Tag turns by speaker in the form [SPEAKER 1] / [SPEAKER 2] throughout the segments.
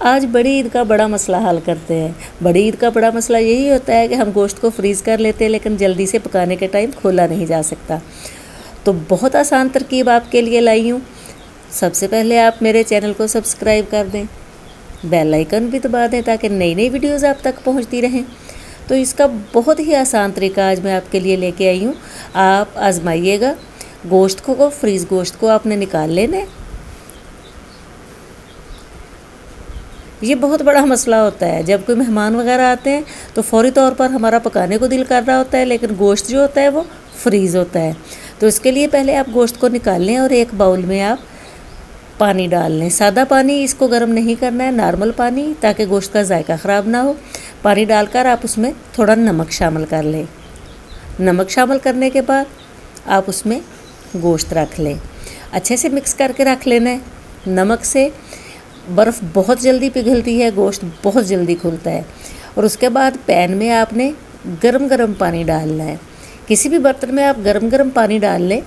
[SPEAKER 1] आज बड़ी ईद का बड़ा मसला हल करते हैं। बड़ी ईद का बड़ा मसला यही होता है कि हम गोश्त को फ्रीज़ कर लेते हैं, लेकिन जल्दी से पकाने के टाइम खोला नहीं जा सकता। तो बहुत आसान तरकीब आपके लिए लाई हूँ। सबसे पहले आप मेरे चैनल को सब्सक्राइब कर दें, बेल आइकन भी दबा दें ताकि नई नई वीडियोज़ आप तक पहुँचती रहें। तो इसका बहुत ही आसान तरीका आज मैं आपके लिए लेके आई हूँ, आप आजमाइएगा। फ्रीज़ गोश्त को आपने निकाल लेना है। ये बहुत बड़ा मसला होता है, जब कोई मेहमान वगैरह आते हैं तो फौरी तौर पर हमारा पकाने को दिल कर रहा होता है, लेकिन गोश्त जो होता है वो फ्रीज़ होता है। तो इसके लिए पहले आप गोश्त को निकाल लें और एक बाउल में आप पानी डाल लें। सादा पानी, इसको गर्म नहीं करना है, नॉर्मल पानी, ताकि गोश्त का जायका ख़राब ना हो। पानी डालकर आप उसमें थोड़ा नमक शामिल कर लें। नमक शामिल करने के बाद आप उसमें गोश्त रख लें, अच्छे से मिक्स करके रख लेना है। नमक से बर्फ़ बहुत जल्दी पिघलती है, गोश्त बहुत जल्दी खुलता है। और उसके बाद पैन में आपने गरम गरम पानी डालना है। किसी भी बर्तन में आप गरम गरम पानी डाल लें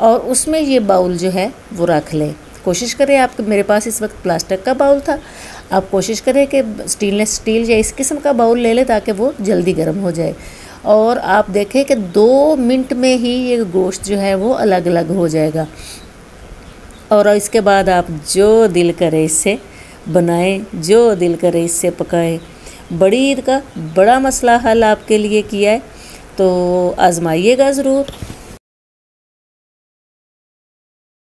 [SPEAKER 1] और उसमें ये बाउल जो है वो रख लें। कोशिश करें, आप मेरे पास इस वक्त प्लास्टिक का बाउल था, आप कोशिश करें कि स्टेनलेस स्टील या इस किस्म का बाउल ले लें ताकि वो जल्दी गर्म हो जाए। और आप देखें कि 2 मिनट में ही ये गोश्त जो है वो अलग अलग हो जाएगा। और इसके बाद आप जो दिल करे इससे बनाएं, जो दिल करे इससे पकाएं। बड़ी ईद का बड़ा मसला हल आपके लिए किया है, तो आजमाइएगा ज़रूर।